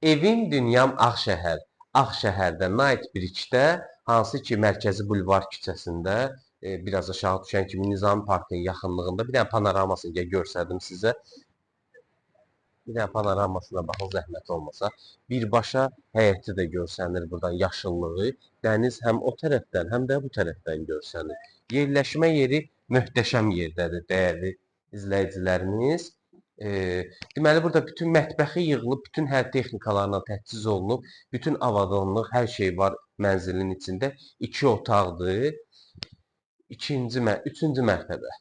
Evim dünyam Ağşəhər. Ağşəhərdə Night Bridge-də, hansı ki Mərkəzi Bulvar küçəsində, biraz aşağı düşən kimi Nizami Parkın yaxınlığında bir dənə panoramasını göstərdim sizə. Bir dənə panoramasına baxın, zəhmət olmasa. Birbaşa həyəti də görsənir buradan, yaşıllığı. Dəniz həm o tərəfdən, həm də bu tərəfdən görsənir. Yerləşmə yeri möhtəşəm yerdədir, dəyərli izləyicilərimiz. Deməli, burada bütün mətbəxi yığılıb, bütün hər texnikalarla təchiz olunub, bütün avadanlıq, hər şey var mənzilin içində. 2 otaqdır. Üçüncü mərtəbə.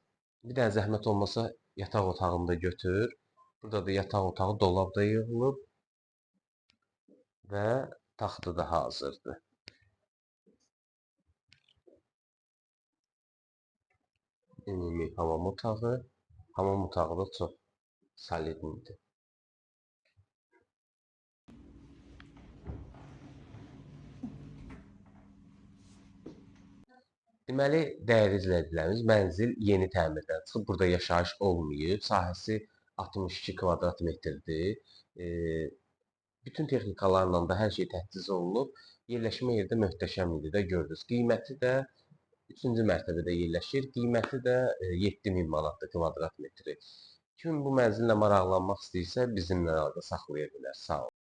Bir dənə zəhmət olmasa yataq otağını da götür. Burada da yataq otağı, dolab da yığılıb və taxtı da hazırdır. Ümumi hamam otağı. Hamam otağı da çox soliddir. Deməli, dəyərli izləyicilərimiz, mənzil yeni təmirdən çıxıb, burada yaşayış olmayıb, sahəsi 62 kvadrat metrdir. Bütün texnikalarla da hər şey təchiz olunub, yerləşmə yeri də möhtəşəm idi də gördünüz. Qiyməti də 3-cü mərtəbədə yerləşir, qiyməti də 7000 manatdır kvadrat metri. Kim bu mənzillə maraqlanmaq istəyirsə, bizimlə əlaqə saxlaya bilər. Sağ olun.